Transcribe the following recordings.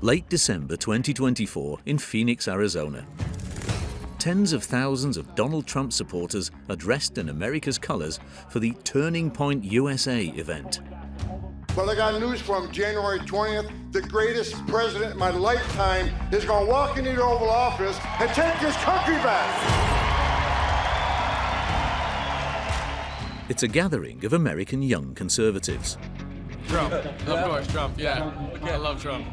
Late December 2024 in Phoenix, Arizona. Tens of thousands of Donald Trump supporters are dressed in America's colors for the Turning Point USA event. But I got news from January 20th. The greatest president in my lifetime is going to walk into the Oval Office and take this country back. It's a gathering of American young conservatives. Trump, of course, Trump, yeah. I love Trump.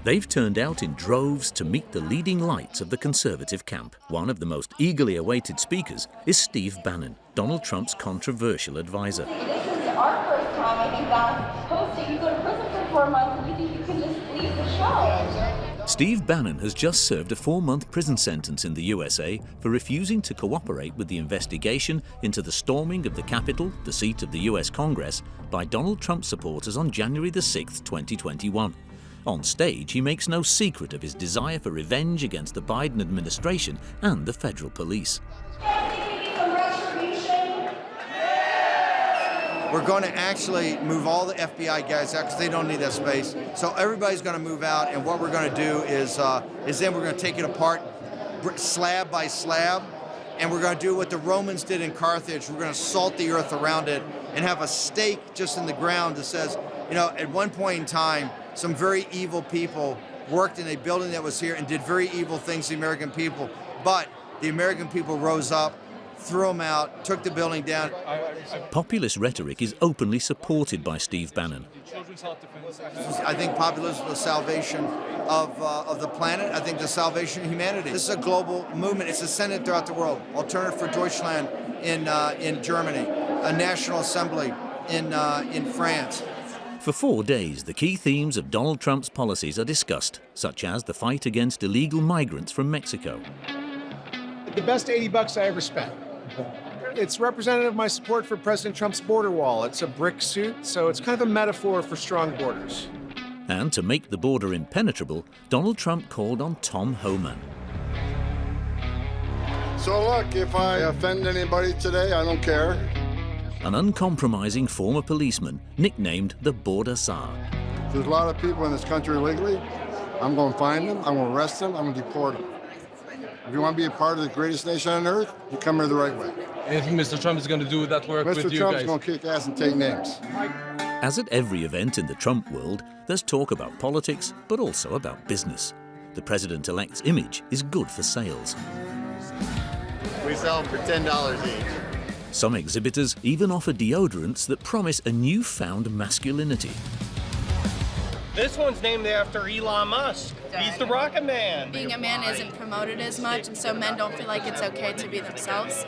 They've turned out in droves to meet the leading lights of the conservative camp. One of the most eagerly awaited speakers is Steve Bannon, Donald Trump's controversial advisor. This is our first time, I think, that hosting. You go to prison for 4 months, and we think you can just leave the show. Steve Bannon has just served a 4-month prison sentence in the USA for refusing to cooperate with the investigation into the storming of the Capitol, the seat of the US Congress, by Donald Trump supporters on January the 6th, 2021. On stage, he makes no secret of his desire for revenge against the Biden administration and the federal police. We're going to actually move all the FBI guys out because they don't need that space. So everybody's going to move out, and what we're going to do is then we're going to take it apart slab by slab, and we're going to do what the Romans did in Carthage. We're going to salt the earth around it and have a stake just in the ground that says, you know, at one point in time, some very evil people worked in a building that was here and did very evil things to the American people, but the American people rose up, threw them out, took the building down. Populist rhetoric is openly supported by Steve Bannon. I think populism is the salvation of the planet. I think the salvation of humanity. This is a global movement. It's ascended throughout the world. Alternative for Deutschland in Germany, a National Assembly in France. For 4 days, the key themes of Donald Trump's policies are discussed, such as the fight against illegal migrants from Mexico. The best $80 I ever spent. It's representative of my support for President Trump's border wall. It's a brick suit, so it's kind of a metaphor for strong borders. And to make the border impenetrable, Donald Trump called on Tom Homan. So look, if I offend anybody today, I don't care. An uncompromising former policeman nicknamed the Border Czar. There's a lot of people in this country illegally. I'm going to find them, I'm going to arrest them, I'm going to deport them. If you want to be a part of the greatest nation on earth, you come here the right way. I think Mr. Trump is going to do that work with you guys. Mr. Trump's going to kick ass and take names. As at every event in the Trump world, there's talk about politics, but also about business. The president-elect's image is good for sales. We sell them for $10 each. Some exhibitors even offer deodorants that promise a newfound masculinity. This one's named after Elon Musk. He's the Rocket Man. Being a man isn't promoted as much, and so men don't feel like it's okay to be themselves.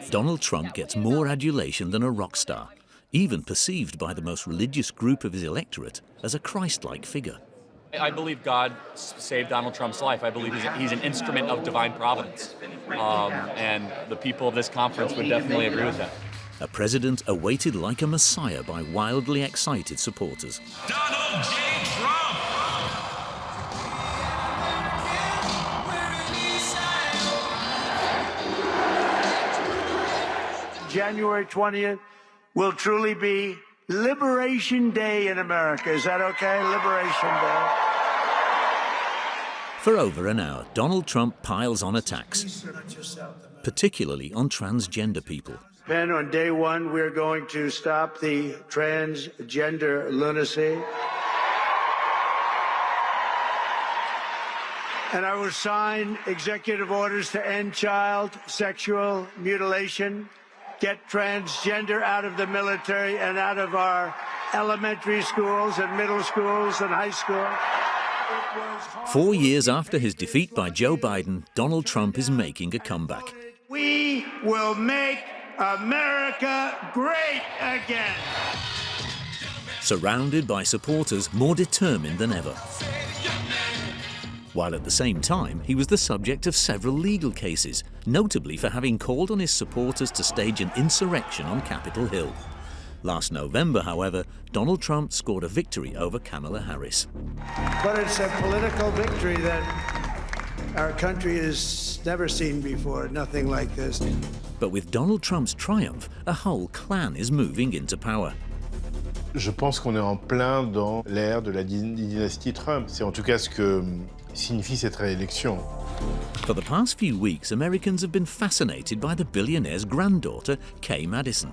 Donald Trump gets more adulation than a rock star, even perceived by the most religious group of his electorate as a Christ-like figure. I believe God saved Donald Trump's life. I believe he's an instrument of divine providence. And the people of this conference would definitely agree with that. A president awaited like a messiah by wildly excited supporters. Donald J. Trump! January 20th will truly be Liberation Day in America. Is that okay? Liberation Day. For over an hour, Donald Trump piles on attacks, particularly on transgender people. And on day one, we're going to stop the transgender lunacy. And I will sign executive orders to end child sexual mutilation, get transgender out of the military and out of our elementary schools and middle schools and high school. 4 years after his defeat by Joe Biden, Donald Trump is making a comeback. We will make America great again. Surrounded by supporters more determined than ever. While at the same time, he was the subject of several legal cases, notably for having called on his supporters to stage an insurrection on Capitol Hill. Last November, however, Donald Trump scored a victory over Kamala Harris. But it's a political victory that our country has never seen before, nothing like this. But with Donald Trump's triumph, a whole clan is moving into power. Je pense qu'on est en plein dans l'ère de la dynastie Trump. C'est en tout cas ce que signifie cette réélection. For the past few weeks, Americans have been fascinated by the billionaire's granddaughter, Kay Madison.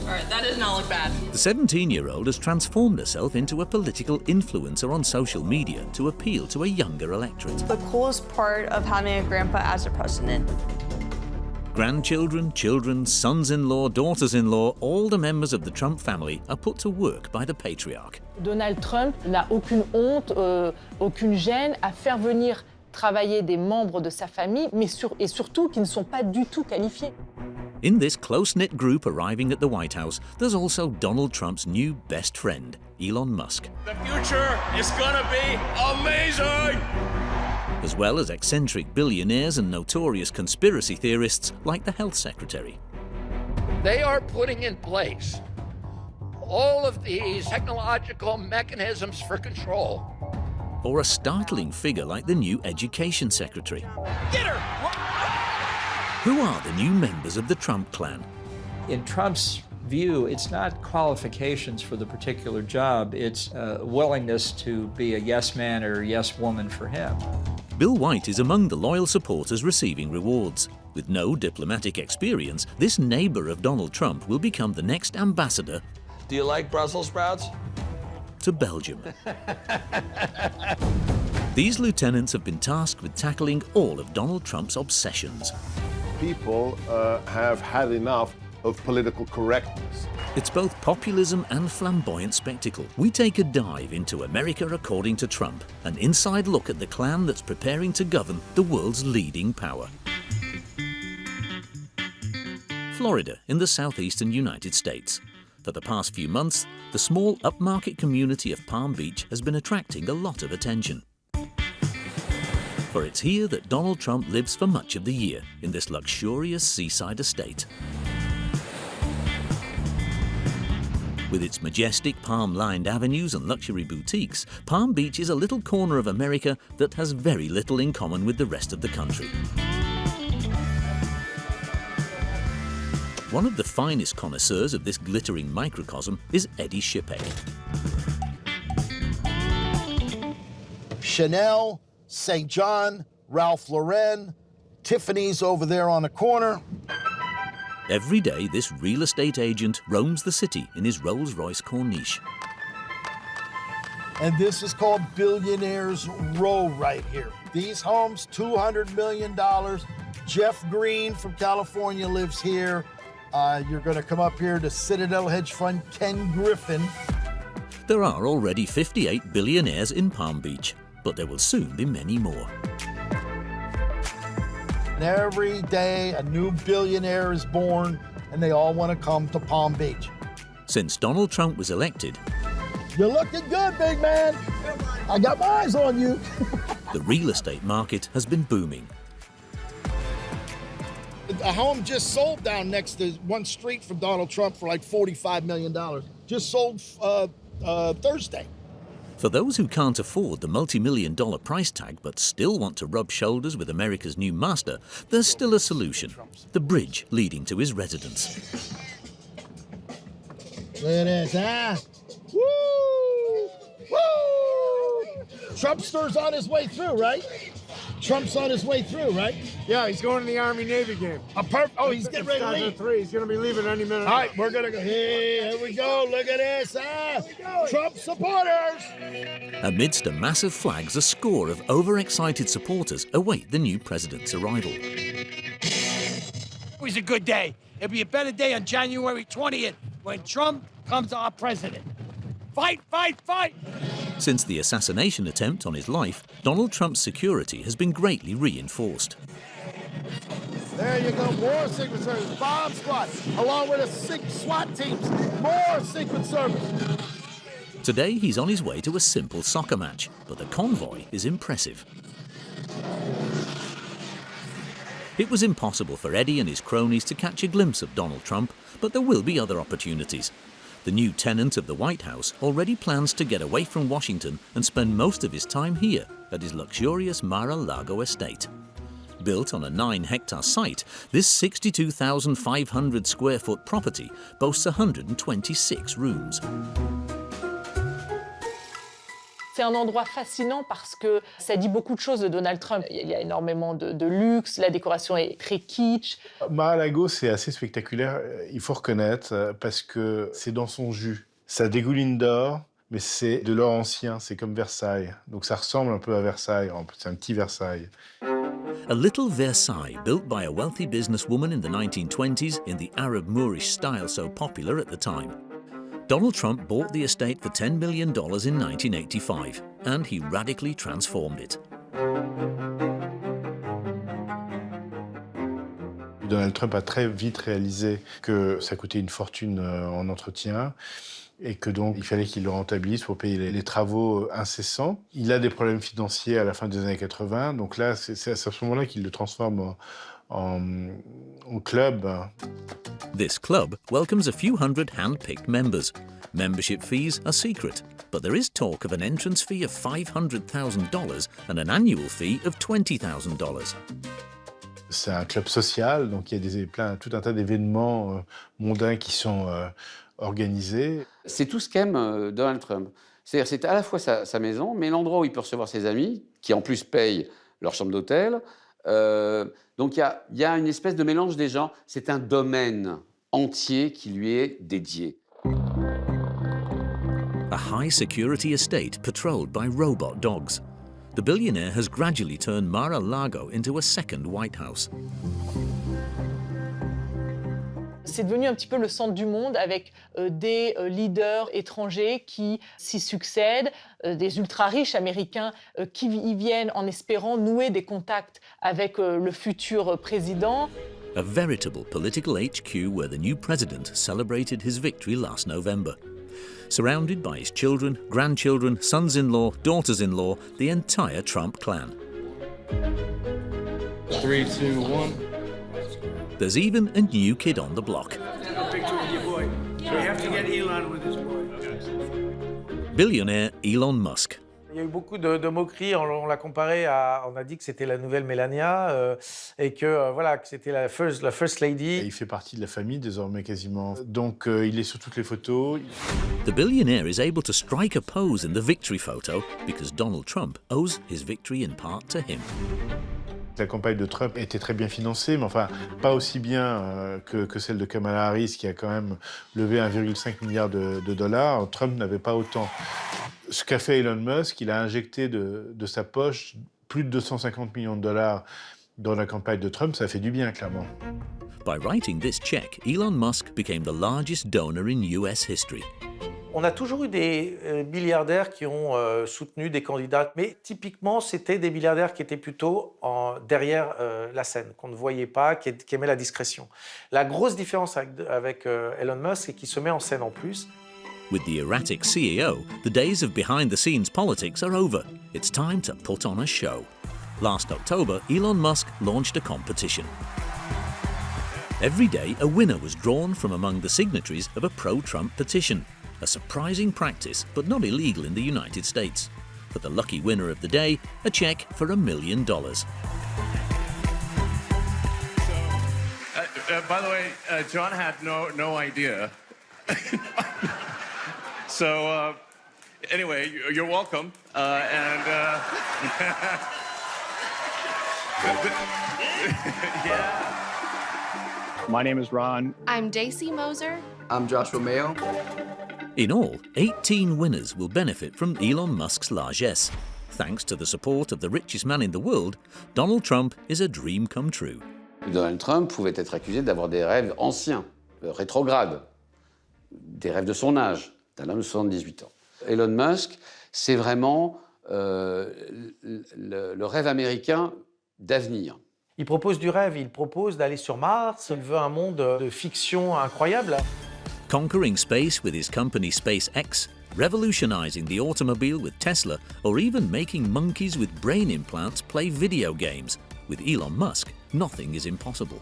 All right, that does not look bad. The 17-year-old has transformed herself into a political influencer on social media to appeal to a younger electorate. The coolest part of having a grandpa as a president. Grandchildren, children, sons-in-law, daughters-in-law, all the members of the Trump family are put to work by the patriarch. Donald Trump n'a aucune honte, aucune gêne à faire venir travailler des membres de sa famille, mais surtout qui ne sont pas du tout qualifiés. In this close-knit group arriving at the White House, there's also Donald Trump's new best friend, Elon Musk. The future is gonna be amazing! As well as eccentric billionaires and notorious conspiracy theorists like the health secretary. They are putting in place all of these technological mechanisms for control. Or a startling figure like the new education secretary. Get her! Who are the new members of the Trump clan? In Trump's view, it's not qualifications for the particular job, it's willingness to be a yes man or a yes woman for him. Bill White is among the loyal supporters receiving rewards. With no diplomatic experience, this neighbor of Donald Trump will become the next ambassador. Do you like Brussels sprouts? To Belgium. These lieutenants have been tasked with tackling all of Donald Trump's obsessions. People have had enough of political correctness. It's both populism and flamboyant spectacle. We take a dive into America according to Trump, an inside look at the clan that's preparing to govern the world's leading power. Florida, in the southeastern United States. For the past few months, the small upmarket community of Palm Beach has been attracting a lot of attention. For it's here that Donald Trump lives for much of the year, in this luxurious seaside estate. With its majestic palm-lined avenues and luxury boutiques, Palm Beach is a little corner of America that has very little in common with the rest of the country. One of the finest connoisseurs of this glittering microcosm is Eddie Shipek. Chanel, St. John, Ralph Lauren, Tiffany's over there on the corner. Every day, this real estate agent roams the city in his Rolls-Royce Corniche. And this is called Billionaires Row right here. These homes, $200 million. Jeff Green from California lives here. You're going to come up here to Citadel Hedge Fund, Ken Griffin. There are already 58 billionaires in Palm Beach, but there will soon be many more. And every day, a new billionaire is born, and they all want to come to Palm Beach. Since Donald Trump was elected, you're looking good, big man. I got my eyes on you. The real estate market has been booming. A home just sold down next to one street from Donald Trump for like $45 million. Just sold Thursday. For those who can't afford the multi-million-dollar price tag but still want to rub shoulders with America's new master, there's still a solution: the bridge leading to his residence. Look at this, huh? Woo! Woo! Trumpster's on his way through, right? Trump's on his way through, right? Yeah, he's going to the Army-Navy game. Oh, he's getting ready to leave. He's going to be leaving any minute. All right, we're going to go. Hey, here we go. Look at this. Trump supporters. Amidst a massive flags, a score of overexcited supporters await the new president's arrival. It was a good day. It'll be a better day on January 20th when Trump comes our president. Fight, fight, fight! Since the assassination attempt on his life, Donald Trump's security has been greatly reinforced. There you go, more Secret Service, bomb squad, along with the SWAT teams, more Secret Service. Today, he's on his way to a simple soccer match, but the convoy is impressive. It was impossible for Eddie and his cronies to catch a glimpse of Donald Trump, but there will be other opportunities. The new tenant of the White House already plans to get away from Washington and spend most of his time here at his luxurious Mar-a-Lago estate. Built on a 9-hectare site, this 62,500 square foot property boasts 126 rooms. C'est un endroit fascinant parce que ça dit beaucoup de choses de Donald Trump. Il y a énormément de luxe, la décoration est très kitsch. Mar-a-Lago, c'est assez spectaculaire, il faut reconnaître, parce que c'est dans son jus. Ça dégouline d'or, mais c'est de l'or ancien, c'est comme Versailles. Donc ça ressemble un peu à Versailles, c'est un petit Versailles. A little Versailles built by a wealthy businesswoman in the 1920s in the Arab Moorish style so popular at the time. Donald Trump bought the estate for $10 million in 1985, and he radically transformed it. Donald Trump a très vite réalisé que ça coûtait une fortune en entretien et que donc il fallait qu'il le rentabilise pour payer les travaux incessants. Il a des problèmes financiers à la fin des années 80, donc là, c'est à ce moment-là qu'il le transforme en club. This club welcomes a few hundred hand-picked members. Membership fees are secret, but there is talk of an entrance fee of $500,000 and an annual fee of $20,000. C'est un club social, donc il y a tout un tas d'événements mondains qui sont organisés. C'est tout ce qu'aime Donald Trump. C'est-à-dire c'est à la fois sa maison, mais l'endroit où il peut recevoir ses amis, qui en plus payent leur chambre d'hôtel. Donc il y a une espèce de mélange des gens. C'est un domaine entier qui lui est dédié. A high-security estate patrolled by robot dogs. The billionaire has gradually turned Mar-a-Lago into a second White House. C'est devenu un petit peu le centre du monde avec des leaders étrangers qui s'y succèdent, des ultra-riches américains qui y viennent en espérant nouer des contacts avec le futur président. A veritable political HQ where the new president celebrated his victory last November. Surrounded by his children, grandchildren, sons-in-law, daughters-in-law, the entire Trump clan. 3, 2, 1. There's even a new kid on the block. A picture with your boy. We have to get Elon with his boy. Billionaire Elon Musk. Il y a eu beaucoup de moqueries, on l'a comparé à... On a dit que c'était la nouvelle Melania et que, voilà, que c'était la first lady. Il fait partie de la famille désormais quasiment. Donc il est sur toutes les photos. The billionaire is able to strike a pose in the victory photo because Donald Trump owes his victory in part to him. La campagne de Trump était très bien financée, mais enfin, pas aussi bien que celle de Kamala Harris, qui a quand même levé 1,5 milliard de dollars. Trump n'avait pas autant. Ce qu'a fait Elon Musk, il a injecté de sa poche plus de 250 millions de dollars dans la campagne de Trump. Ça fait du bien, clairement. By writing this check, Elon Musk became the largest donor in US history. On a toujours eu des milliardaires qui ont soutenu des candidats, mais typiquement, c'était des milliardaires qui étaient plutôt derrière la scène, qu'on ne voyait pas, qui aimaient la discrétion. La grosse différence avec Elon Musk, c'est qu'il se met en scène en plus. With the erratic CEO, the days of behind-the-scenes politics are over. It's time to put on a show. Last October, Elon Musk launched a competition. Every day, a winner was drawn from among the signatories of a pro-Trump petition. A surprising practice, but not illegal in the United States. For the lucky winner of the day, a check for $1 million. By the way, John had no idea. So, anyway, you're welcome. Yeah. My name is Ron. I'm Daisy Moser. I'm Joshua Mayo. In all, 18 winners will benefit from Elon Musk's largesse. Thanks to the support of the richest man in the world, Donald Trump is a dream come true. Donald Trump pouvait être accusé d'avoir des rêves anciens, rétrogrades, des rêves de son âge, d'un homme de 78 ans. Elon Musk, c'est vraiment le rêve américain d'avenir. Il propose du rêve, il propose d'aller sur Mars, il veut un monde de fiction incroyable. Conquering space with his company SpaceX, revolutionizing the automobile with Tesla, or even making monkeys with brain implants play video games. With Elon Musk, nothing is impossible.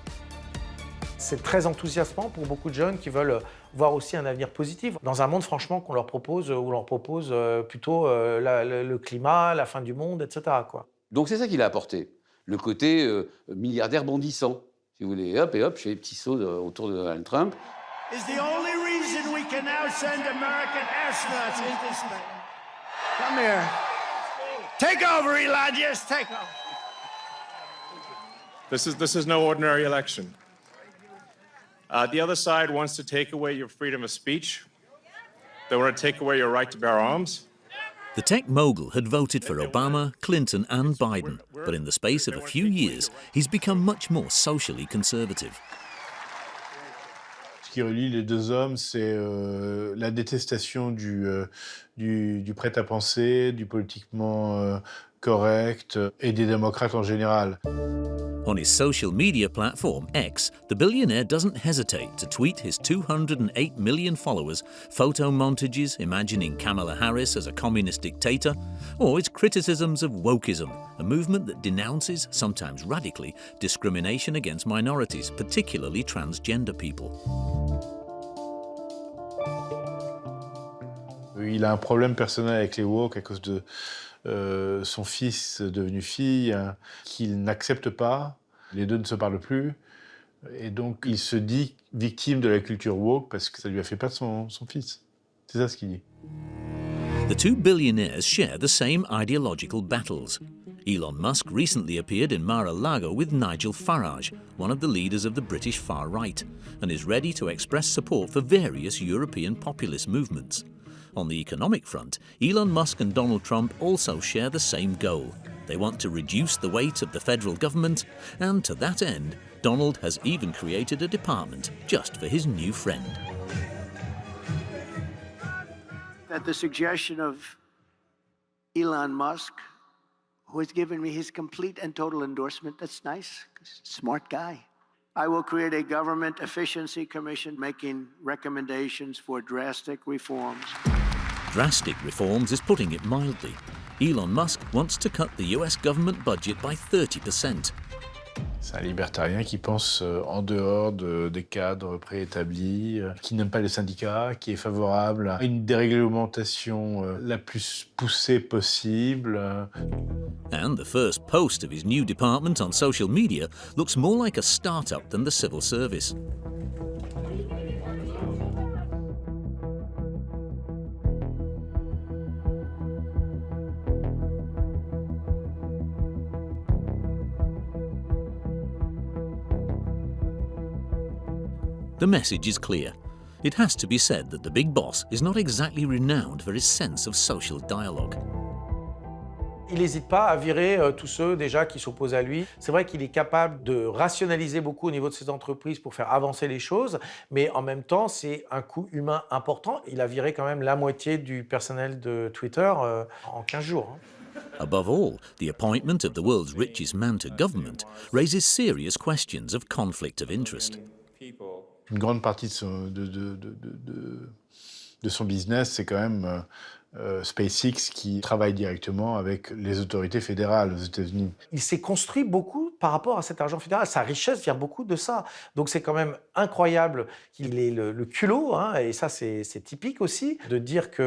C'est très enthousiasmant pour beaucoup de jeunes qui veulent voir aussi un avenir positif dans un monde franchement qu'on leur propose, où on leur propose plutôt le climat, la fin du monde, etc., quoi. Donc c'est ça qu'il a apporté. le côté milliardaire bondissant, si vous voulez. Hop et hop, je fais des petits sauts autour de Donald Trump. Is the only reason we can now send American astronauts into space. Come here. Take over, Elon. Yes, take over. This is no ordinary election. The other side wants to take away your freedom of speech. They want to take away your right to bear arms. The tech mogul had voted for Obama, Clinton and Biden, but in the space of a few years, he's become much more socially conservative. Ce qui relie les deux hommes, c'est la détestation du prêt-à-penser, du politiquement correct et des démocrates en général. On his social media platform, X, the billionaire doesn't hesitate to tweet his 208 million followers photo montages imagining Kamala Harris as a communist dictator, or his criticisms of wokeism, a movement that denounces, sometimes radically, discrimination against minorities, particularly transgender people. Il a un problème personnel avec les woke à cause de son fils devenu fille, qu'il n'accepte pas. Les deux ne se parlent plus. Et donc, il se dit victime de la culture woke parce que ça lui a fait perdre son fils. C'est ça ce qu'il dit. The two billionaires share the same ideological battles. Elon Musk recently appeared in Mar-a-Lago with Nigel Farage, one of the leaders of the British far right, and is ready to express support for various European populist movements. On the economic front, Elon Musk and Donald Trump also share the same goal. They want to reduce the weight of the federal government, and to that end, Donald has even created a department just for his new friend. At the suggestion of Elon Musk, who has given me his complete and total endorsement, that's nice, smart guy. I will create a government efficiency commission making recommendations for drastic reforms. Drastic reforms is putting it mildly. Elon Musk wants to cut the US government budget by 30%. C'est un libertarien qui pense en dehors des cadres préétablis, qui n'aime pas les syndicats, qui est favorable à une déréglementation la plus poussée possible. And the first post of his new department on social media looks more like a startup than the civil service. The message is clear. It has to be said that the big boss is not exactly renowned for his sense of social dialogue. Il n'hésite pas à virer tous ceux déjà qui s'opposent à lui. C'est vrai qu'il est capable de rationaliser beaucoup au niveau de ses entreprises pour faire avancer les choses, mais en même temps, c'est un coût humain important. Il a viré quand même la moitié du personnel de Twitter en 15 jours. Above all, the appointment of the world's richest man to government raises serious questions of conflict of interest. Une grande partie de son business, c'est quand même SpaceX qui travaille directement avec les autorités fédérales aux États-Unis. Il s'est construit beaucoup par rapport à cet argent fédéral. Sa richesse vient beaucoup de ça. Donc c'est quand même incroyable qu'il ait le culot, et ça c'est typique aussi, de dire qu'il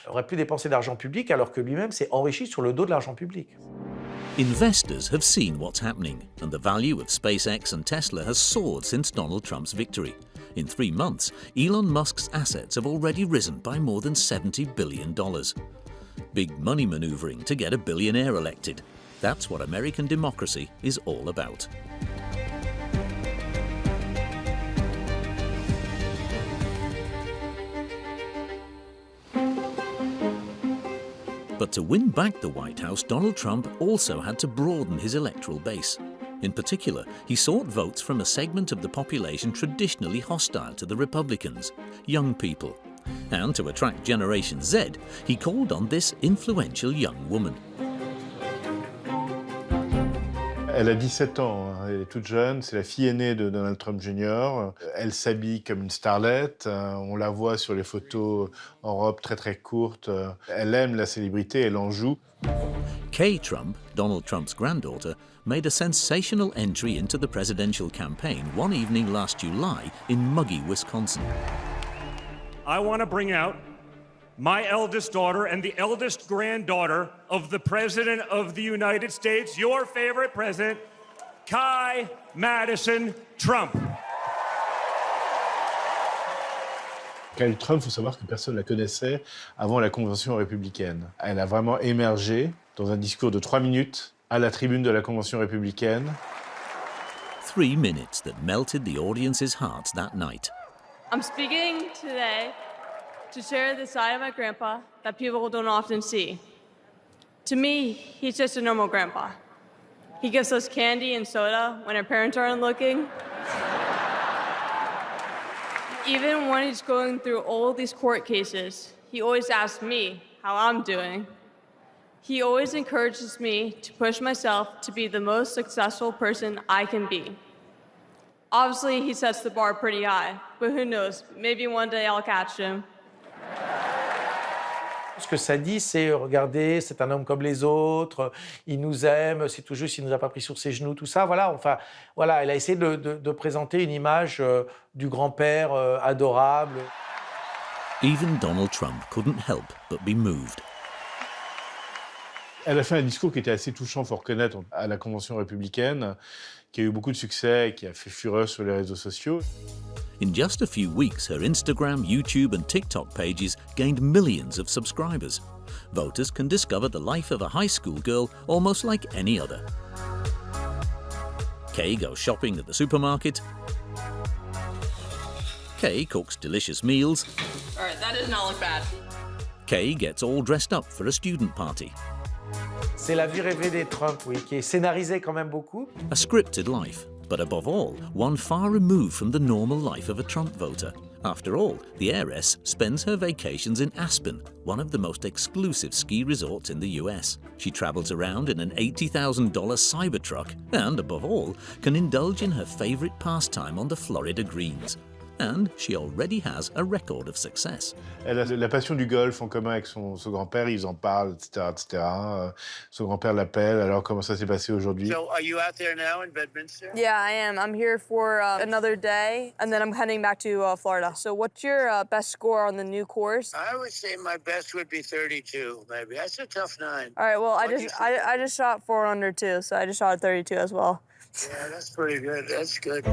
n'aurait plus dépensé d'argent public alors que lui-même s'est enrichi sur le dos de l'argent public. Investors have seen what's happening, and the value of SpaceX and Tesla has soared since Donald Trump's victory. In 3 months, Elon Musk's assets have already risen by more than $70 billion. Big money maneuvering to get a billionaire elected. That's what American democracy is all about. But to win back the White House, Donald Trump also had to broaden his electoral base. In particular, he sought votes from a segment of the population traditionally hostile to the Republicans, young people. And to attract Generation Z, he called on this influential young woman. Elle a 17 ans, elle est toute jeune, c'est la fille aînée de Donald Trump Jr. Elle s'habille comme une starlette, on la voit sur les photos en robe très très courte. Elle aime la célébrité, elle en joue. Kay Trump, Donald Trump's granddaughter, made a sensational entry into the presidential campaign one evening last July in muggy Wisconsin. I want to bring out my eldest daughter and the eldest granddaughter of the President of the United States, your favorite president, Kai Madison Trump. Kyle Trump, il faut savoir que personne ne la connaissait avant la Convention républicaine. Elle a vraiment émergé dans un discours de 3 minutes à la tribune de la Convention républicaine. 3 minutes that melted the audience's hearts that night. I'm speaking today to share the side of my grandpa that people don't often see. To me, he's just a normal grandpa. He gives us candy and soda when our parents aren't looking. Even when he's going through all these court cases, he always asks me how I'm doing. He always encourages me to push myself to be the most successful person I can be. Obviously, he sets the bar pretty high, but who knows, maybe one day I'll catch him. Ce que ça dit, c'est regardez, c'est un homme comme les autres, il nous aime, c'est tout juste, il nous a pas pris sur ses genoux, tout ça. Voilà, enfin, voilà, elle a essayé de présenter une image du grand-père adorable. Even Donald Trump couldn't help but be moved. Elle a fait un discours qui était assez touchant, il faut reconnaître, à la Convention républicaine, qui a eu beaucoup de succès et qui a fait fureur sur les réseaux sociaux. In just a few weeks, her Instagram, YouTube and TikTok pages gained millions of subscribers. Voters can discover the life of a high school girl almost like any other. Kay goes shopping at the supermarket. Kay cooks delicious meals. All right, that does not look bad. Kay gets all dressed up for a student party. C'est la vie rêvée des Trump, oui, qui est scénarisée quand même beaucoup. A scripted life, but above all, one far removed from the normal life of a Trump voter. After all, the heiress spends her vacations in Aspen, one of the most exclusive ski resorts in the US. She travels around in an $80,000 Cybertruck and, above all, can indulge in her favorite pastime on the Florida greens. And she already has a record of success. Elle a la passion du golf en commun avec son grand-père, ils en parlent, etc., etc. Son grand-père l'appelle, alors comment ça s'est passé aujourd'hui? So are you out there now in Bedminster? Yeah, I am. I'm here for another day, and then I'm heading back to Florida. So what's your best score on the new course? I would say my best would be 32, maybe. That's a tough 9. All right, well, I just shot 4 under too, so I just shot a 32 as well. Yeah, that's pretty good. That's good.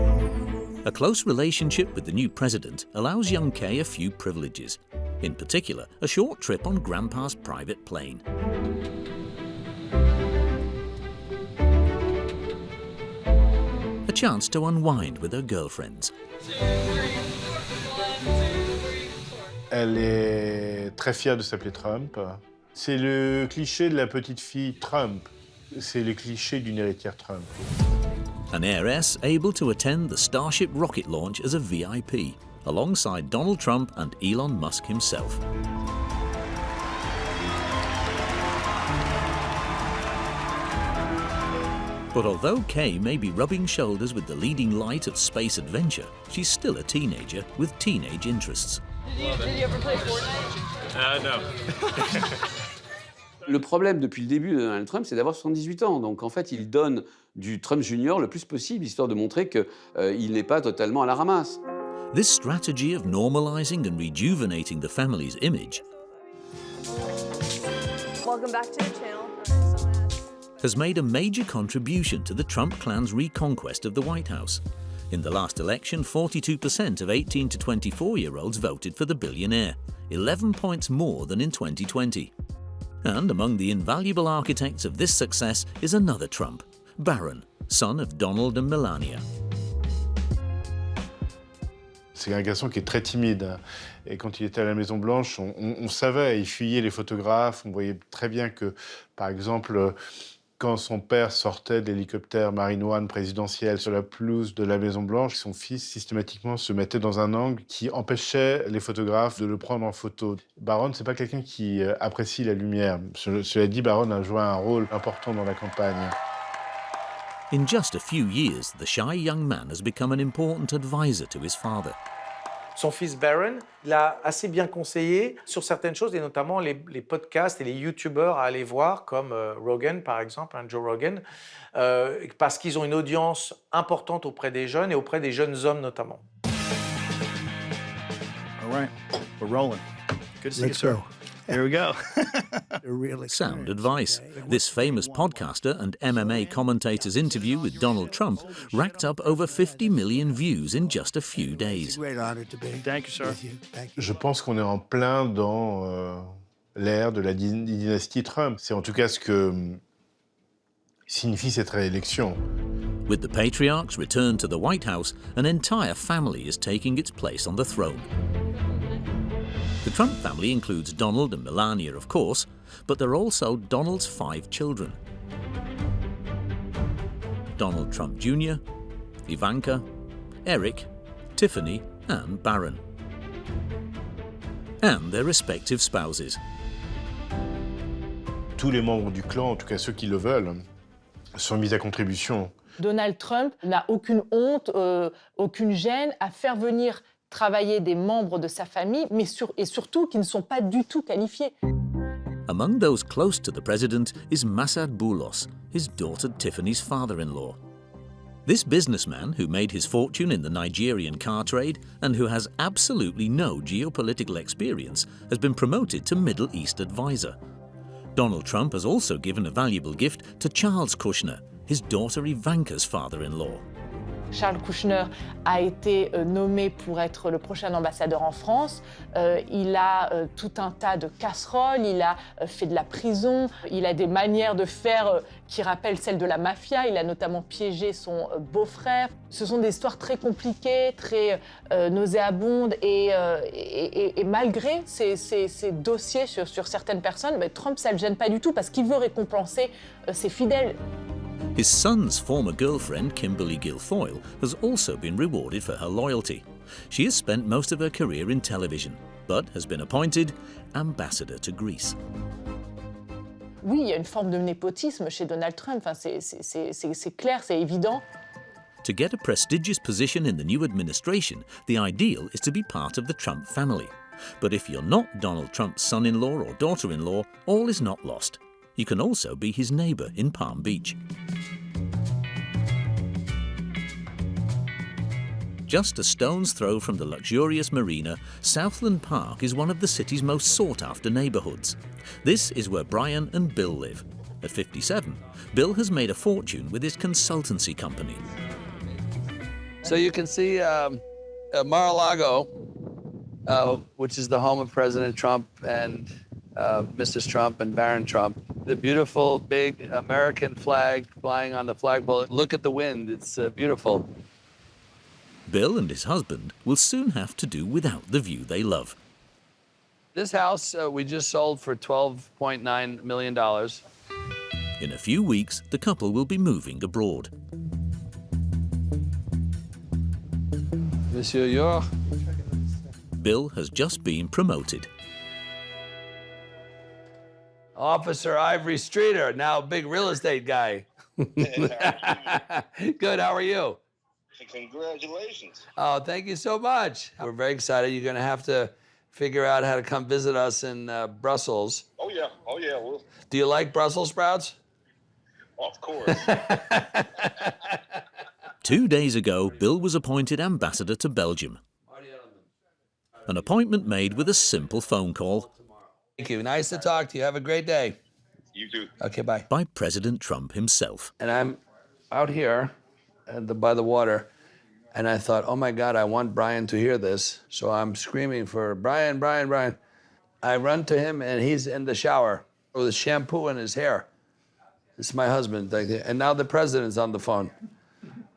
A close relationship with the new president allows young Kay a few privileges. In particular, a short trip on Grandpa's private plane. A chance to unwind with her girlfriends. Elle est très fière de s'appeler Trump. C'est le cliché de la petite fille Trump. C'est le cliché d'une héritière Trump. An heiress able to attend the Starship rocket launch as a VIP, alongside Donald Trump and Elon Musk himself. But although Kay may be rubbing shoulders with the leading light of space adventure, she's still a teenager with teenage interests. Did you ever play Fortnite? No. Le problème depuis le début de Donald Trump, c'est d'avoir 78 ans. Donc en fait, il donne du Trump Junior le plus possible, histoire de montrer qu'il n'est pas totalement à la ramasse. This strategy of normalizing and rejuvenating the family's image Welcome back to your channel. has made a major contribution to the Trump clan's reconquest of the White House. In the last election, 42% of 18 to 24-year-olds voted for the billionaire, 11 points more than in 2020. And among the invaluable architects of this success is another Trump, Barron, son of Donald and Melania. C'est un garçon qui est très timide. Et quand il était à la Maison-Blanche, on savait, il fuyait les photographes. On voyait très bien que, par exemple, quand son père sortait de l'hélicoptère Marine One présidentiel sur la pelouse de la Maison-Blanche, son fils systématiquement se mettait dans un angle qui empêchait les photographes de le prendre en photo. Barron, c'est pas quelqu'un qui apprécie la lumière. Cela dit, Barron a joué un rôle important dans la campagne. In just a few years, the shy young man has become an important advisor to his father. Son fils Barron l'a assez bien conseillé sur certaines choses, et notamment les podcasts et les YouTubeurs à aller voir, comme Rogan, par exemple, Joe Rogan, parce qu'ils ont une audience importante auprès des jeunes et auprès des jeunes hommes notamment. All right, we're rolling. Good to see you, sir. Here we go. Sound advice. This famous podcaster and MMA commentator's interview with Donald Trump racked up over 50 million views in just a few days. Great honor to be. Thank you, sir. Je pense qu'on est en plein dans l'ère de la dynastie Trump. C'est en tout cas ce que signifie cette réélection. With the patriarch's return to the White House, an entire family is taking its place on the throne. The Trump family includes Donald and Melania, of course, but there are also Donald's 5 children. Donald Trump Jr., Ivanka, Eric, Tiffany and Barron. And their respective spouses. Tous les membres du clan, en tout cas ceux qui le veulent, sont mis à contribution. Donald Trump n'a aucune honte, aucune gêne à faire venir travailler des membres de sa famille, et surtout qui ne sont pas du tout qualifiés. Among those close to the president is Masad Boulos, his daughter Tiffany's father-in-law. This businessman, who made his fortune in the Nigerian car trade and who has absolutely no geopolitical experience, has been promoted to Middle East advisor. Donald Trump has also given a valuable gift to Charles Kushner, his daughter Ivanka's father-in-law. Charles Kushner a été nommé pour être le prochain ambassadeur en France. Il a tout un tas de casseroles, il a fait de la prison, il a des manières de faire qui rappellent celles de la mafia. Il a notamment piégé son beau-frère. Ce sont des histoires très compliquées, très nauséabondes et malgré ces dossiers sur certaines personnes, Trump, ça ne le gêne pas du tout parce qu'il veut récompenser ses fidèles. His son's former girlfriend, Kimberly Guilfoyle, has also been rewarded for her loyalty. She has spent most of her career in television, but has been appointed ambassador to Greece. Oui, il y a une forme de népotisme chez Donald Trump. Enfin, c'est clair, c'est évident. To get a prestigious position in the new administration, the ideal is to be part of the Trump family. But if you're not Donald Trump's son-in-law or daughter-in-law, all is not lost. You can also be his neighbour in Palm Beach. Just a stone's throw from the luxurious marina, Southland Park is one of the city's most sought-after neighbourhoods. This is where Brian and Bill live. At 57, Bill has made a fortune with his consultancy company. So you can see Mar-a-Lago, which is the home of President Trump and Mrs. Trump and Baron Trump. The beautiful big American flag flying on the flagpole. Look at the wind, it's beautiful. Bill and his husband will soon have to do without the view they love. This house we just sold for $12.9 million. In a few weeks, the couple will be moving abroad. Monsieur Yor. Bill has just been promoted. Officer Ivory Streeter, now big real estate guy. Good, how are you? Congratulations. Oh, thank you so much. We're very excited. You're going to have to figure out how to come visit us in Brussels. Oh, yeah. Well, do you like Brussels sprouts? of course. 2 days ago, Bill was appointed ambassador to Belgium. An appointment made with a simple phone call. Thank you. Nice to talk to you. Have a great day. You too. Okay, bye. By President Trump himself. And I'm out here by the water, and I thought, oh my God, I want Brian to hear this. So I'm screaming for Brian, Brian, Brian. I run to him, and he's in the shower with shampoo in his hair. It's my husband. And now the president's on the phone.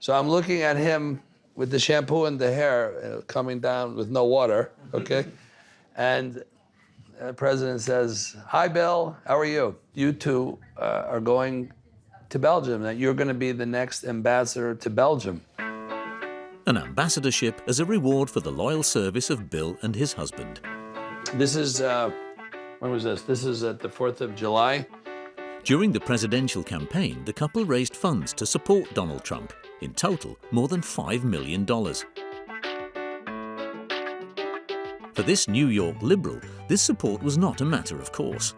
So I'm looking at him with the shampoo in the hair coming down with no water, okay? And the president says, hi, Bill, how are you? You two are going to Belgium, that you're going to be the next ambassador to Belgium. An ambassadorship as a reward for the loyal service of Bill and his husband. This is, when was this? This is at the 4th of July. During the presidential campaign, the couple raised funds to support Donald Trump. In total, more than $5 million. For this New York liberal, this support was not a matter of course.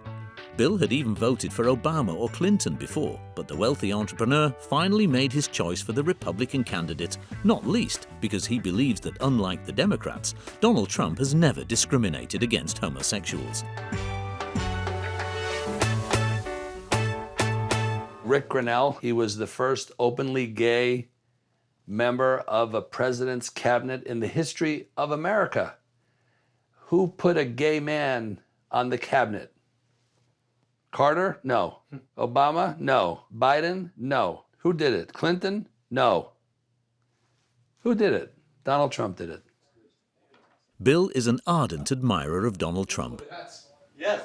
Bill had even voted for Obama or Clinton before, but the wealthy entrepreneur finally made his choice for the Republican candidate, not least because he believes that, unlike the Democrats, Donald Trump has never discriminated against homosexuals. Rick Grinnell. He was the first openly gay member of a president's cabinet in the history of America. Who put a gay man on the cabinet? Carter? No. Obama? No. Biden? No. Who did it? Clinton? No. Who did it? Donald Trump did it. Bill is an ardent admirer of Donald Trump. Yes.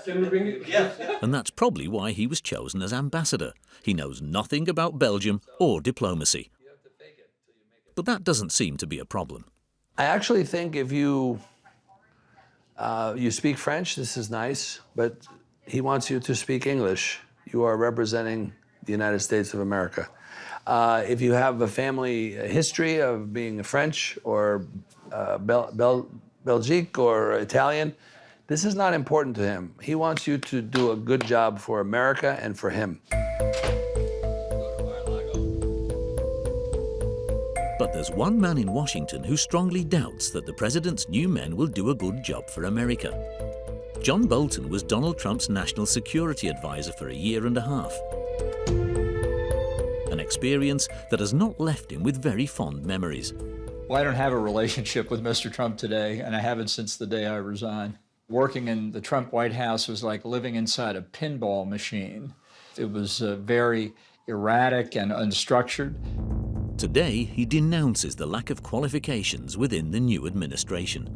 Can we bring it? Yes. And that's probably why he was chosen as ambassador. He knows nothing about Belgium or diplomacy. But that doesn't seem to be a problem. I actually think if you speak French, this is nice, but he wants you to speak English. You are representing the United States of America. If you have a family history of being French or Belgique or Italian, this is not important to him. He wants you to do a good job for America and for him. But there's one man in Washington who strongly doubts that the president's new men will do a good job for America. John Bolton was Donald Trump's national security advisor for a year and a half. An experience that has not left him with very fond memories. Well, I don't have a relationship with Mr. Trump today, and I haven't since the day I resigned. Working in the Trump White House was like living inside a pinball machine. It was very erratic and unstructured. Today, he denounces the lack of qualifications within the new administration.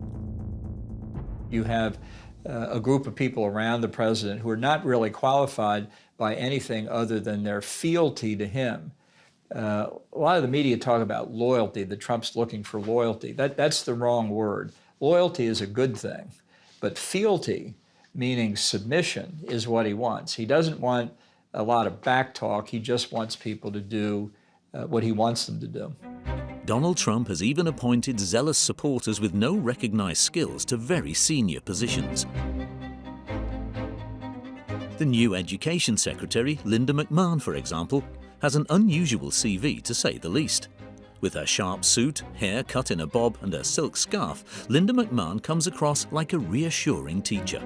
You have a group of people around the president who are not really qualified by anything other than their fealty to him. A lot of the media talk about loyalty, that Trump's looking for loyalty. That's the wrong word. Loyalty is a good thing, but fealty, meaning submission, is what he wants. He doesn't want a lot of back talk. He just wants people to do what he wants them to do. Donald Trump has even appointed zealous supporters with no recognized skills to very senior positions. The new Education Secretary, Linda McMahon, for example, has an unusual CV to say the least. With her sharp suit, hair cut in a bob and her silk scarf, Linda McMahon comes across like a reassuring teacher.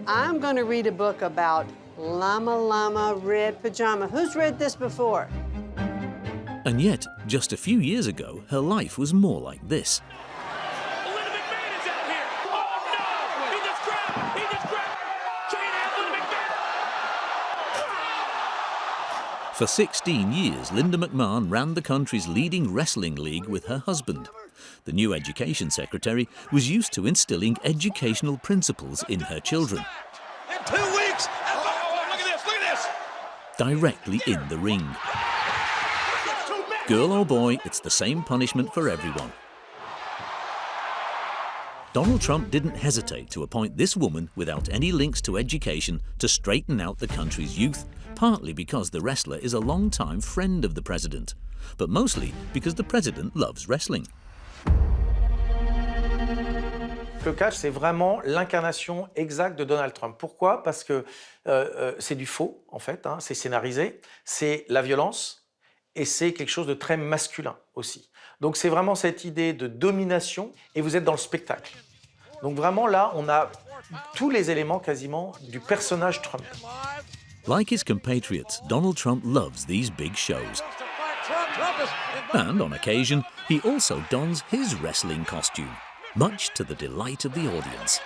I'm going to read a book about Llama Llama Red Pajama. Who's read this before? And yet, just a few years ago, her life was more like this. For 16 years, Linda McMahon ran the country's leading wrestling league with her husband. The new Education Secretary was used to instilling educational principles in her children. In 2 weeks! Look at this! Directly in the ring. Girl or boy, it's the same punishment for everyone. Donald Trump didn't hesitate to appoint this woman without any links to education to straighten out the country's youth, partly because the wrestler is a long-time friend of the president, but mostly because the president loves wrestling. Le catch, c'est vraiment l'incarnation exacte de Donald Trump. Pourquoi? Parce que c'est du faux, en fait, hein, c'est scénarisé, c'est la violence, et c'est quelque chose de très masculin aussi. Donc c'est vraiment cette idée de domination, et vous êtes dans le spectacle. Donc vraiment là, on a tous les éléments quasiment du personnage Trump. Like his compatriots, Donald Trump loves these big shows. And on occasion, he also dons his wrestling costume, much to the delight of the audience.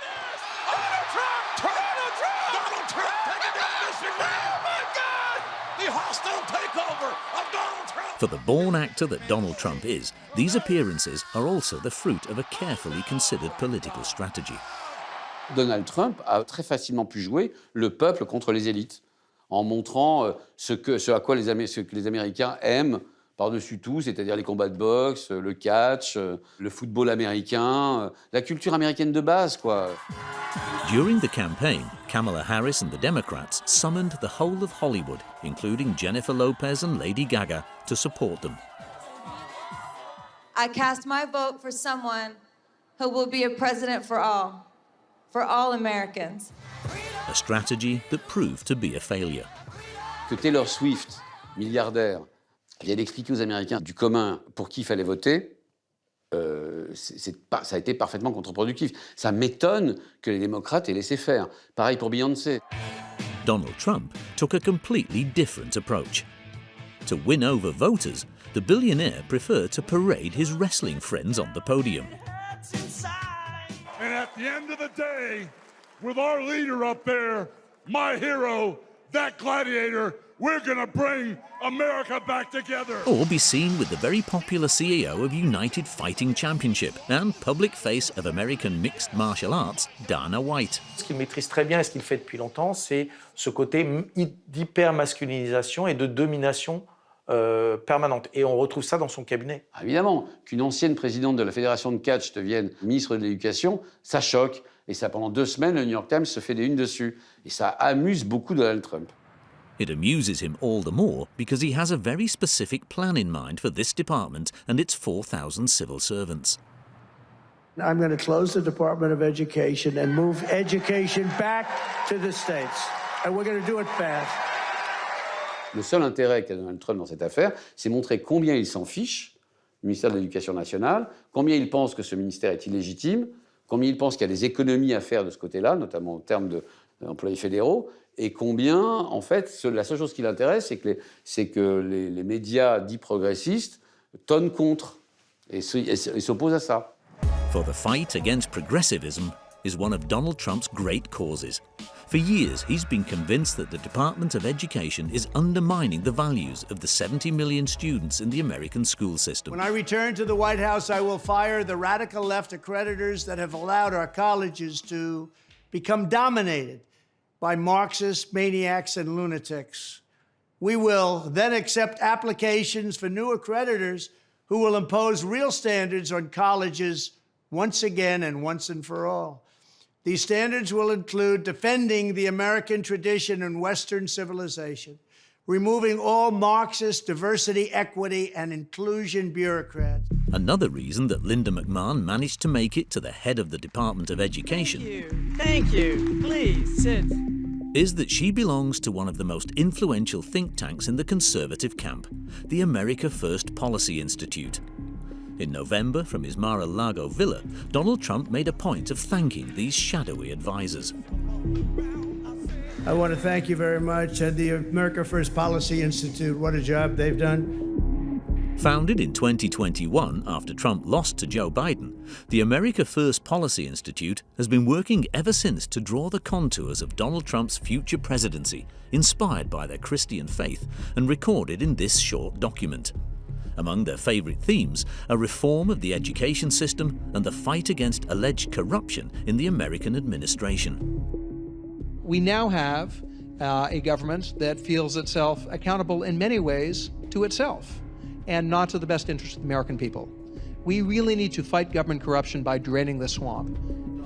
For the born actor that Donald Trump is, these appearances are also the fruit of a carefully considered political strategy. Donald Trump a très facilement pu jouer le peuple contre les élites, en montrant ce que les Américains aiment par-dessus tout, c'est-à-dire les combats de boxe, le catch, le football américain, la culture américaine de base, quoi. During the campaign, Kamala Harris and the Democrats summoned the whole of Hollywood, including Jennifer Lopez and Lady Gaga, to support them. I cast my vote for someone who will be a president for all Americans. A strategy that proved to be a failure. Que Taylor Swift, milliardaire, vienne expliquer aux Américains du commun pour qui il fallait voter, ça a été parfaitement contre-productif. Ça m'étonne que les démocrates aient laissé faire. Pareil pour Beyoncé. Donald Trump took a completely different approach. To win over voters, the billionaire preferred to parade his wrestling friends on the podium. And at the end of the day, with our leader up there, my hero, that gladiator, we're gonna bring America back together. Or be seen with the very popular CEO of United Fighting Championship and public face of American mixed martial arts, Dana White. Ce qu'il maîtrise très bien et ce qu'il fait depuis longtemps, c'est ce côté d'hyper-masculinisation et de domination permanente. Et on retrouve ça dans son cabinet. Évidemment, qu'une ancienne présidente de la fédération de catch devienne ministre de l'Éducation, ça choque. Et ça, pendant 2 semaines, le New York Times se fait des unes dessus. Et ça amuse beaucoup Donald Trump. It amuses him all the more because he has a very specific plan in mind for this department and its 4,000 civil servants. I'm going to close the Department of Education and move education back to the states. And we're going to do it fast. Le seul intérêt qu'a Donald Trump dans cette affaire, c'est montrer combien il s'en fiche du ministère de l'Éducation nationale, combien il pense que ce ministère est illégitime, combien il pense qu'il y a des économies à faire de ce côté-là, notamment en termes d'employés fédéraux, et combien, en fait, la seule chose qui l'intéresse, c'est que les médias dits progressistes tonnent contre et s'opposent à ça. For the fight against progressivism is one of Donald Trump's great causes. For years, he's been convinced that the Department of Education is undermining the values of the 70 million students in the American school system. When I return to the White House, I will fire the radical left accreditors that have allowed our colleges to become dominated by Marxist maniacs and lunatics. We will then accept applications for new accreditors who will impose real standards on colleges once again and once and for all. These standards will include defending the American tradition and Western civilization, removing all Marxist diversity, equity, and inclusion bureaucrats. Another reason that Linda McMahon managed to make it to the head of the Department of Education Thank you. Please sit. is that she belongs to one of the most influential think tanks in the conservative camp, the America First Policy Institute. In November, from his Mar-a-Lago villa, Donald Trump made a point of thanking these shadowy advisors. I want to thank you very much. And the America First Policy Institute, what a job they've done. Founded in 2021 after Trump lost to Joe Biden, the America First Policy Institute has been working ever since to draw the contours of Donald Trump's future presidency, inspired by their Christian faith and recorded in this short document. Among their favourite themes are reform of the education system and the fight against alleged corruption in the American administration. We now have a government that feels itself accountable in many ways to itself and not to the best interest of the American people. We really need to fight government corruption by draining the swamp.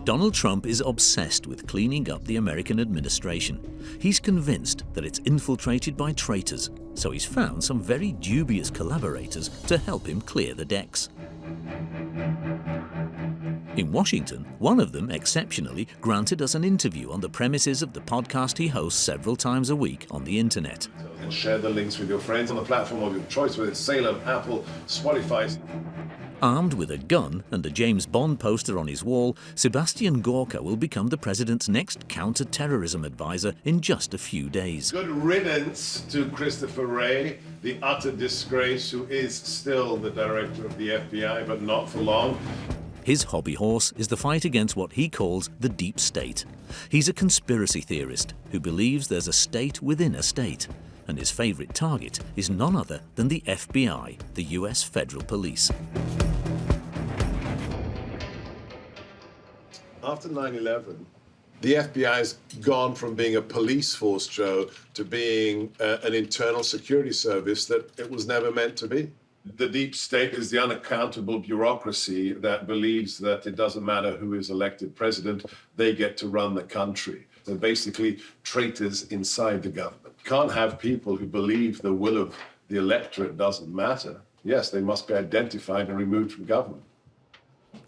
Donald Trump is obsessed with cleaning up the American administration. He's convinced that it's infiltrated by traitors, so he's found some very dubious collaborators to help him clear the decks. In Washington, one of them exceptionally granted us an interview on the premises of the podcast he hosts several times a week on the internet. And share the links with your friends on the platform of your choice, whether it's Salem, Apple, Spotify. Armed with a gun and a James Bond poster on his wall, Sebastian Gorka will become the president's next counter-terrorism advisor in just a few days. Good riddance to Christopher Wray, the utter disgrace, who is still the director of the FBI, but not for long. His hobby horse is the fight against what he calls the deep state. He's a conspiracy theorist who believes there's a state within a state, and his favourite target is none other than the FBI, the US Federal Police. After 9/11, the FBI's gone from being a police force, Joe, to being an internal security service that it was never meant to be. The deep state is the unaccountable bureaucracy that believes that it doesn't matter who is elected president, they get to run the country. They're basically traitors inside the government. Can't have people who believe the will of the electorate doesn't matter. Yes, they must be identified and removed from government.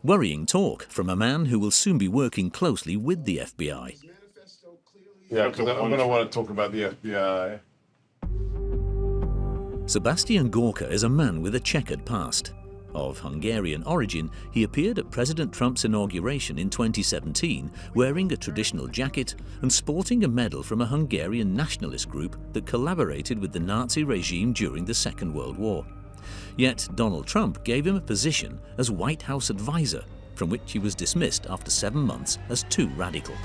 Worrying talk from a man who will soon be working closely with the FBI. Yeah, because I'm going to want to talk about the FBI. Sebastian Gorka is a man with a checkered past. Of Hungarian origin, he appeared at President Trump's inauguration in 2017 wearing a traditional jacket and sporting a medal from a Hungarian nationalist group that collaborated with the Nazi regime during the Second World War. Yet Donald Trump gave him a position as White House advisor, from which he was dismissed after 7 months as too radical.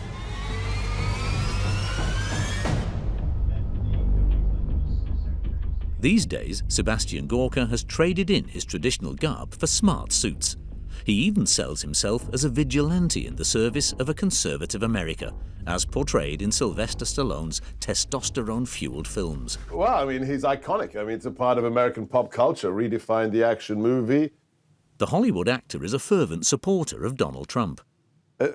These days, Sebastian Gorka has traded in his traditional garb for smart suits. He even sells himself as a vigilante in the service of a conservative America, as portrayed in Sylvester Stallone's testosterone-fueled films. Well, I mean, he's iconic. I mean, it's a part of American pop culture, redefined the action movie. The Hollywood actor is a fervent supporter of Donald Trump.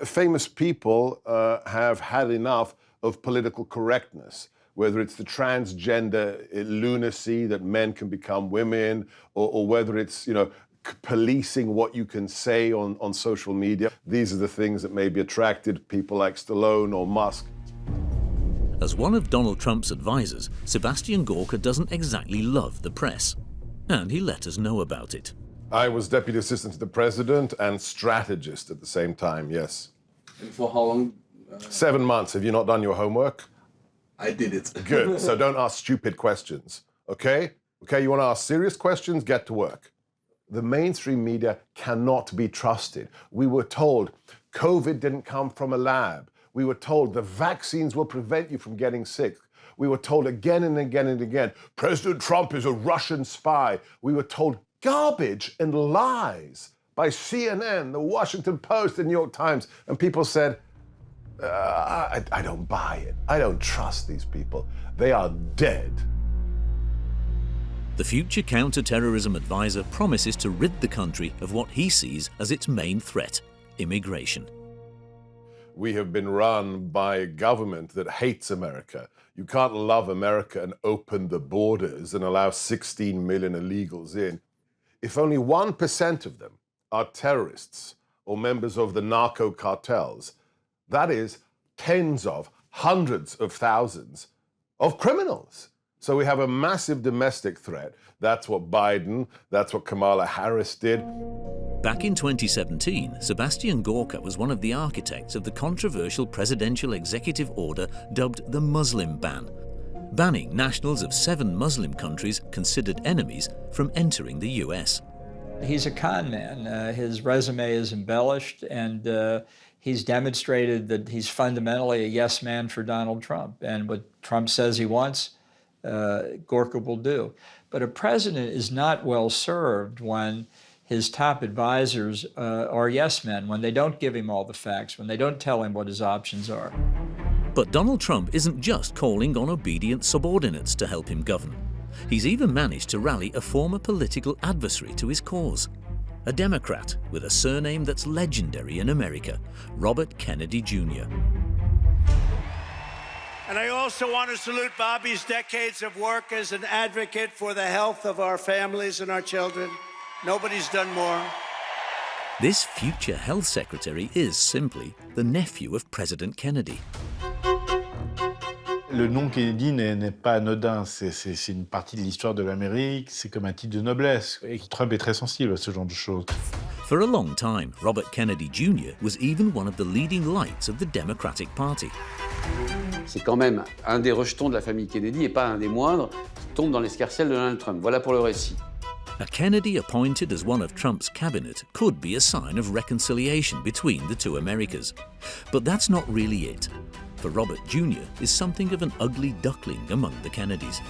Famous people have had enough of political correctness, whether it's the transgender lunacy that men can become women, or whether it's, you know, policing what you can say on social media. These are the things that maybe attracted people like Stallone or Musk. As one of Donald Trump's advisors, Sebastian Gorka doesn't exactly love the press, and he let us know about it. I was deputy assistant to the president and strategist at the same time, yes. And for how long? 7 months. Have you not done your homework? I did it. Good. So don't ask stupid questions, okay? Okay, you want to ask serious questions? Get to work. The mainstream media cannot be trusted. We were told COVID didn't come from a lab. We were told the vaccines will prevent you from getting sick. We were told again and again and again, President Trump is a Russian spy. We were told garbage and lies by CNN, the Washington Post, the New York Times, and people said, I don't buy it. I don't trust these people. They are dead. The future counter-terrorism advisor promises to rid the country of what he sees as its main threat, immigration. We have been run by a government that hates America. You can't love America and open the borders and allow 16 million illegals in. If only 1% of them are terrorists or members of the narco cartels, that is tens of hundreds of thousands of criminals. So we have a massive domestic threat. That's what Biden, that's what Kamala Harris did. Back in 2017, Sebastian Gorka was one of the architects of the controversial presidential executive order dubbed the Muslim ban, banning nationals of 7 Muslim countries considered enemies from entering the US. He's a con man. His resume is embellished, and he's demonstrated that he's fundamentally a yes man for Donald Trump. And what Trump says he wants, Gorka will do. But a president is not well served when his top advisors are yes men, when they don't give him all the facts, when they don't tell him what his options are. But Donald Trump isn't just calling on obedient subordinates to help him govern. He's even managed to rally a former political adversary to his cause. A Democrat with a surname that's legendary in America, Robert Kennedy Jr. And I also want to salute Bobby's decades of work as an advocate for the health of our families and our children. Nobody's done more. This future health secretary is simply the nephew of President Kennedy. Le nom Kennedy n'est pas anodin, c'est une partie de l'histoire de l'Amérique, c'est comme un titre de noblesse. Et Trump est très sensible à ce genre de choses. For a long time, Robert Kennedy Jr. was even one of the leading lights of the Democratic Party. C'est quand même un des rejetons de la famille Kennedy, et pas un des moindres, qui tombe dans l'escarcelle de Donald Trump. Voilà pour le récit. A Kennedy appointed as one of Trump's cabinet could be a sign of reconciliation between the two Americas. But that's not really it. For Robert Jr. is something of an ugly duckling among the Kennedys.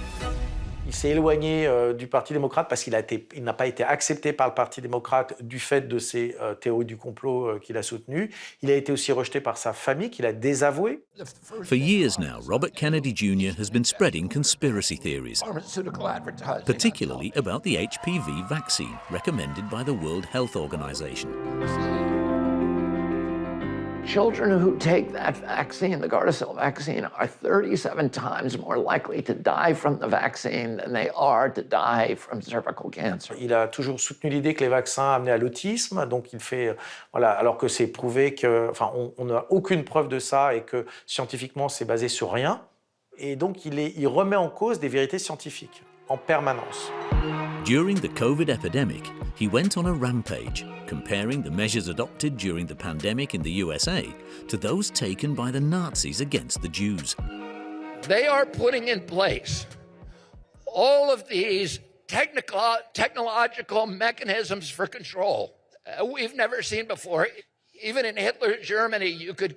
Il s'est éloigné du Parti démocrate parce qu'il n'a pas été accepté par le Parti démocrate du fait de ces théories du complot qu'il a soutenues. Il a été aussi rejeté par sa famille, qu'il a désavoué. For years now, Robert Kennedy Jr. has been spreading conspiracy theories, particularly about the HPV vaccine recommended by the World Health Organization. Children who take that vaccine, the Gardasil vaccine, are 37 times more likely to die from the vaccine than they are to die from cervical cancer. Il a toujours soutenu l'idée que les vaccins amenaient à l'autisme, donc il fait, voilà, alors que c'est prouvé que, enfin, on n'a aucune preuve de ça et que scientifiquement c'est basé sur rien. Et donc il remet en cause des vérités scientifiques en permanence. During the COVID epidemic, he went on a rampage, comparing the measures adopted during the pandemic in the USA to those taken by the Nazis against the Jews. They are putting in place all of these technological mechanisms for control we've never seen before. Even in Hitler's Germany, you could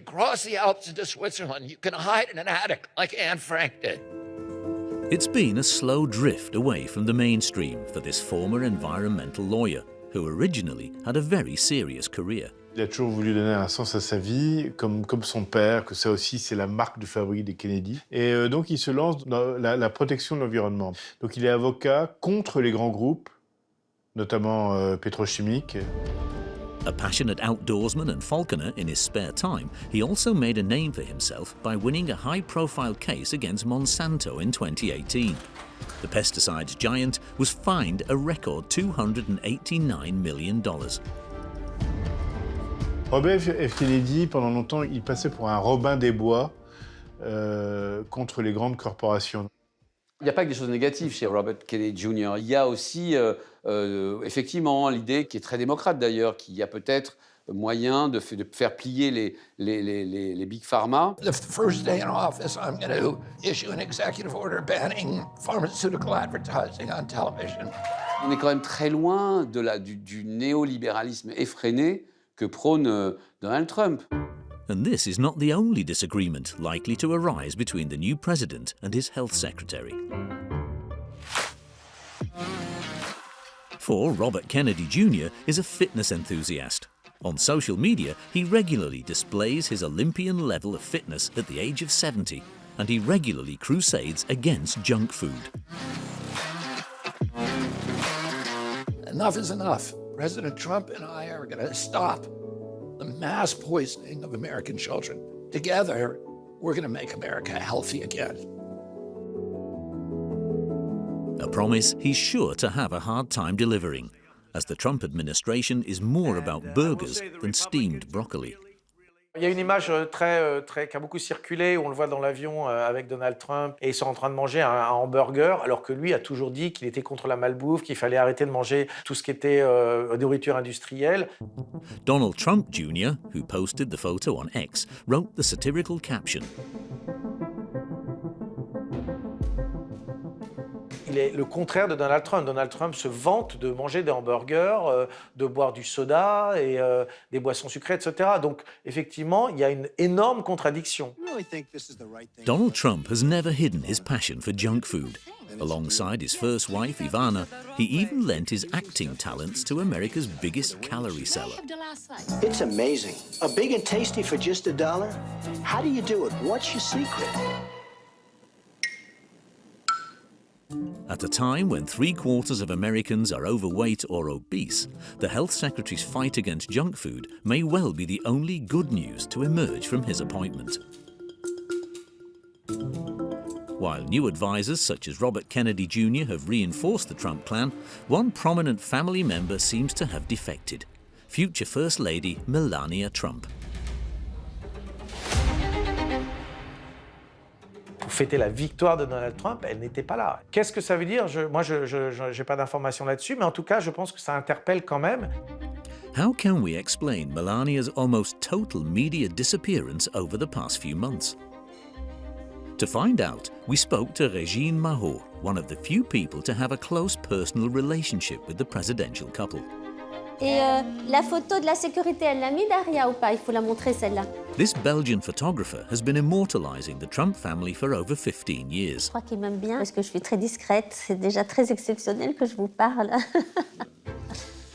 cross the Alps into Switzerland. You can hide in an attic like Anne Frank did. It's been a slow drift away from the mainstream for this former environmental lawyer, who originally had a very serious career. Il a toujours voulu donner un sens à sa vie, comme son père, que ça aussi c'est la marque de fabrique des Kennedy. Et donc il se lance dans la protection de l'environnement. Donc il est avocat contre les grands groupes, notamment pétrochimiques. A passionate outdoorsman and falconer in his spare time, he also made a name for himself by winning a high-profile case against Monsanto in 2018. The pesticides giant was fined a record $289 million. Robert F. Kennedy, pendant longtemps, il passait pour un Robin des Bois contre les grandes corporations. Il n'y a pas que des choses négatives chez Robert Kennedy Jr. Il y a aussi, effectivement, l'idée qui est très démocrate d'ailleurs, qu'il y a peut-être moyen de faire plier les big pharma. The first day in office, I'm going to issue an executive order banning pharmaceutical advertising on television. On est quand même très loin du néolibéralisme effréné que prône Donald Trump. And this is not the only disagreement likely to arise between the new president and his health secretary. For Robert Kennedy Jr. is a fitness enthusiast. On social media, he regularly displays his Olympian level of fitness at the age of 70, and he regularly crusades against junk food. Enough is enough. President Trump and I are going to stop the mass poisoning of American children. Together, we're going to make America healthy again. A promise he's sure to have a hard time delivering, as the Trump administration is more about burgers than steamed broccoli. Il y a une image qui a beaucoup circulé, où on le voit dans l'avion avec Donald Trump, et ils sont en train de manger un hamburger, alors que lui a toujours dit qu'il était contre la malbouffe, qu'il fallait arrêter de manger tout ce qui était nourriture industrielle. Donald Trump Jr., who posted the photo on X, wrote the satirical caption. Il est le contraire de Donald Trump. Donald Trump se vante de manger des hamburgers, de boire du soda et des boissons sucrées, etc. Donc, effectivement, il y a une énorme contradiction. Donald Trump has never hidden his passion for junk food. Alongside his first wife, Ivana, he even lent his acting talents to America's biggest calorie seller. It's amazing. A big and tasty for just $1? How do you do it? What's your secret? At a time when 3/4 of Americans are overweight or obese, the health secretary's fight against junk food may well be the only good news to emerge from his appointment. While new advisors such as Robert Kennedy Jr. have reinforced the Trump plan, one prominent family member seems to have defected: future First Lady Melania Trump. Pour fêter la victoire de Donald Trump, elle n'était pas là. Qu'est-ce que ça veut dire? Moi, je n'ai pas d'informations là-dessus, mais en tout cas, je pense que ça interpelle quand même. How can we explain Melania's almost total media disappearance over the past few months? To find out, we spoke to Régine Mahot, one of the few people to have a close personal relationship with the presidential couple. Et la photo de la sécurité, elle l'a mis Daria ou pas? Il faut la montrer celle-là. This Belgian photographer has been immortalizing the Trump family for over 15 years. Je crois qu'il m'aime bien parce que je suis très discrète. C'est déjà très exceptionnel que je vous parle.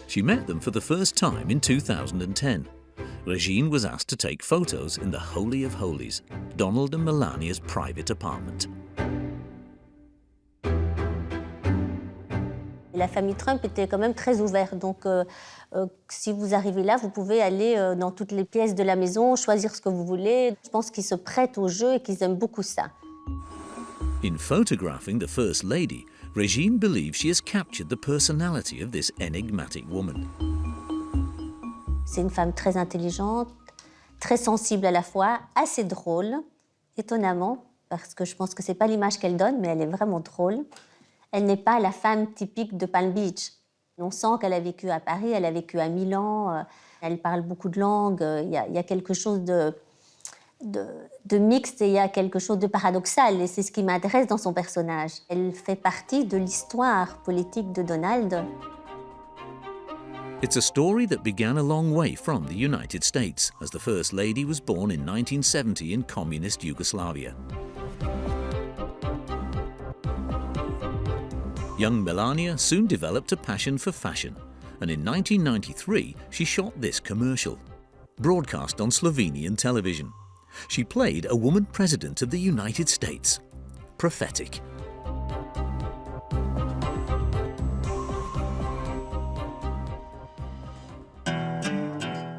She met them for the first time in 2010. Régine was asked to take photos in the Holy of Holies, Donald and Melania's private apartment. La famille Trump était quand même très ouverte, donc si vous arrivez là, vous pouvez aller dans toutes les pièces de la maison, choisir ce que vous voulez. Je pense qu'ils se prêtent au jeu et qu'ils aiment beaucoup ça. In photographing the First Lady, Régine believes she has captured the personality of this enigmatic woman. C'est une femme très intelligente, très sensible à la fois, assez drôle, étonnamment, parce que je pense que c'est pas l'image qu'elle donne, mais elle est vraiment drôle. Elle n'est pas la femme typique de Palm Beach. On sent qu'elle a vécu à Paris, elle a vécu à Milan, elle parle beaucoup de langues, il y a quelque chose de mixte et il y a quelque chose de paradoxal, et c'est ce qui m'intéresse dans son personnage. Elle fait partie de l'histoire politique de Donald. It's a story that began a long way from the United States, as the First Lady was born in 1970 in communist Yugoslavia. Young Melania soon developed a passion for fashion, and in 1993 she shot this commercial, broadcast on Slovenian television. She played a woman president of the United States. Prophetic.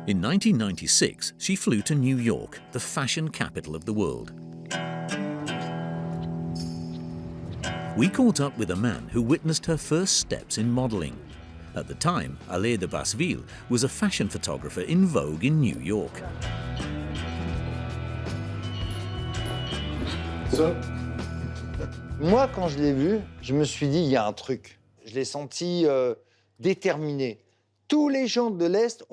In 1996, she flew to New York, the fashion capital of the world. We caught up with a man who witnessed her first steps in modelling. At the time, Alain de Basseville was a fashion photographer in vogue in New York. Moi, quand je l'ai vu, je me suis dit, il y a un truc. Je l'ai senti déterminé. Tous les gens de l'Est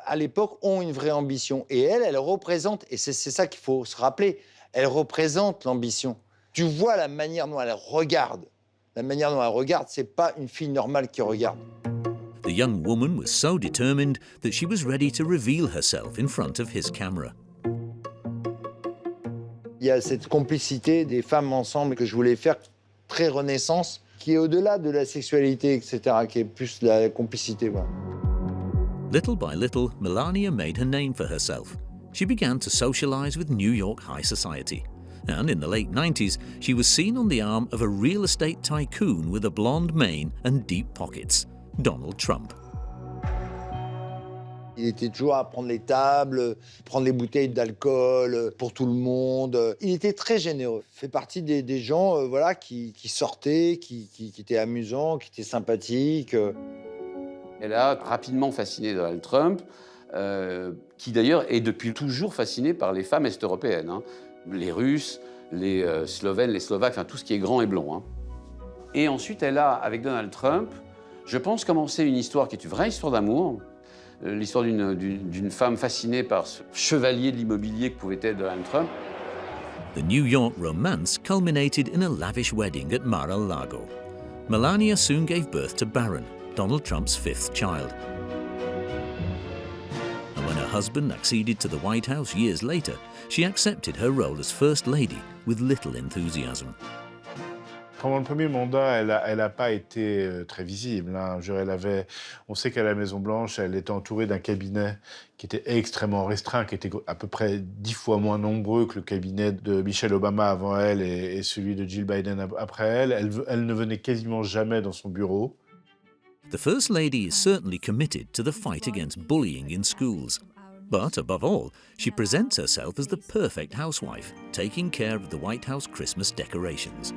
à l'époque, ont une vraie ambition. Et elle représente, et c'est ça qu'il faut se rappeler, elle représente l'ambition. Tu vois la manière dont elle regarde. La manière dont elle regarde, c'est pas une fille normale qui regarde. The young woman was so determined that she was ready to reveal herself in front of his camera. Il y a cette complicité des femmes ensemble que je voulais faire très Renaissance, qui est au-delà de la sexualité, etc., qui est plus la complicité. Voilà. Little by little, Melania made her name for herself. She began to socialize with New York high society. And in the late 90s, she was seen on the arm of a real estate tycoon with a blonde mane and deep pockets, Donald Trump. Il était toujours à prendre les tables, prendre les bouteilles d'alcool pour tout le monde. Il était très généreux. Il fait partie des gens voilà, qui sortaient, qui étaient amusants, qui étaient sympathiques. Elle a rapidement fasciné Donald Trump, qui d'ailleurs est depuis toujours fasciné par les femmes est-européennes. Hein. Les Russes, les Slovènes, les Slovaques, enfin tout ce qui est grand et blond. Hein. Et ensuite, elle a, avec Donald Trump, je pense, commencé une histoire qui est une vraie histoire d'amour. L'histoire d'une femme fascinée par ce chevalier de l'immobilier que pouvait être Donald Trump. The New York romance culminated in a lavish wedding at Mar-a-Lago. Melania soon gave birth to Barron, Donald Trump's fifth child. And when her husband acceded to the White House years later, she accepted her role as First Lady with little enthusiasm. Pendant le premier mandat, elle a pas été très visible. Hein. On sait qu'à la Maison-Blanche, elle était entourée d'un cabinet qui était extrêmement restreint, qui était à peu près 10 fois moins nombreux que le cabinet de Michelle Obama avant elle et celui de Jill Biden après elle. Elle ne venait quasiment jamais dans son bureau. The First Lady is certainly committed to the fight against bullying in schools. But above all, she presents herself as the perfect housewife, taking care of the White House Christmas decorations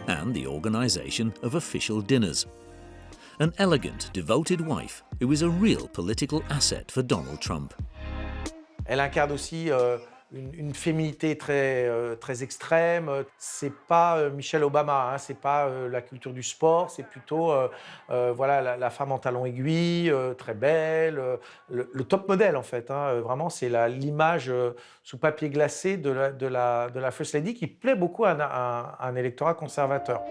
and the organisation of official dinners. An elegant, devoted wife who is a real political asset for Donald Trump. Elle incarne aussi une féminité très extrême. C'est pas Michelle Obama, hein, c'est pas la culture du sport, c'est plutôt voilà, la femme en talons aiguilles, très belle, le top modèle en fait. Hein, vraiment, c'est l'image sous papier glacé de la First Lady qui plaît beaucoup à un électorat conservateur.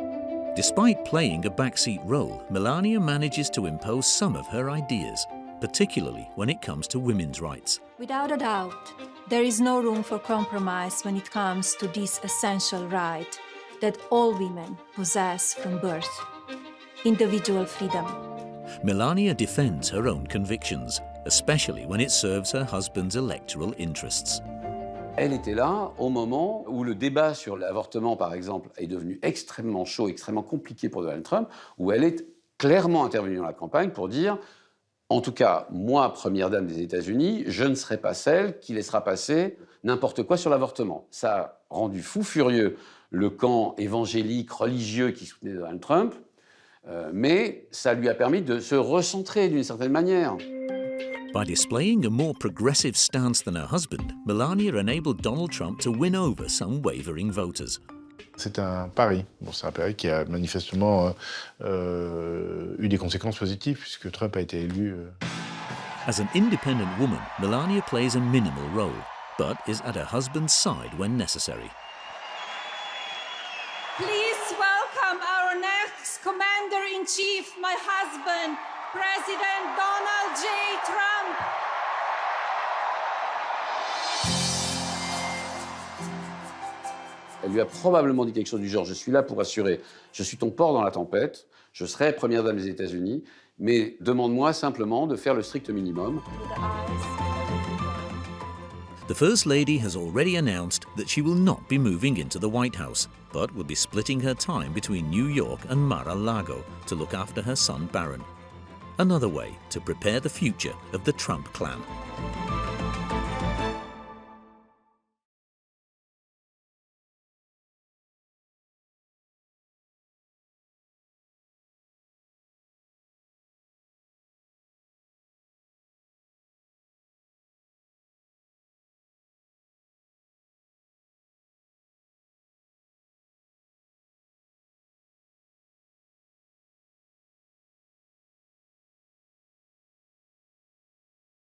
Despite playing a backseat role, Melania manages to impose some of her ideas, particularly when it comes to women's rights. Without a doubt, there is no room for compromise when it comes to this essential right that all women possess from birth: individual freedom. Melania defends her own convictions, especially when it serves her husband's electoral interests. Elle était là au moment où le débat sur l'avortement, par exemple, est devenu extrêmement chaud, extrêmement compliqué pour Donald Trump, où elle est clairement intervenue dans la campagne pour dire « En tout cas, moi, première dame des États-Unis, je ne serai pas celle qui laissera passer n'importe quoi sur l'avortement. » Ça a rendu fou furieux le camp évangélique, religieux qui soutenait Donald Trump, mais ça lui a permis de se recentrer d'une certaine manière. By displaying a more progressive stance than her husband, Melania enabled Donald Trump to win over some wavering voters. C'est un pari. Bon, c'est un pari qui a manifestement eu des conséquences positives, puisque Trump a été élu. As an independent woman, Melania plays a minimal role, but is at her husband's side when necessary. Please welcome our next Commander-in-Chief, my husband, President Donald J. Trump. Elle lui a probablement dit quelque chose du genre « Je suis là pour assurer, je suis ton port dans la tempête, je serai première dame des États-Unis, mais demande-moi simplement de faire le strict minimum. » The First Lady has already announced that she will not be moving into the White House, but will be splitting her time between New York and Mar-a-Lago to look after her son Barron. Another way to prepare the future of the Trump clan.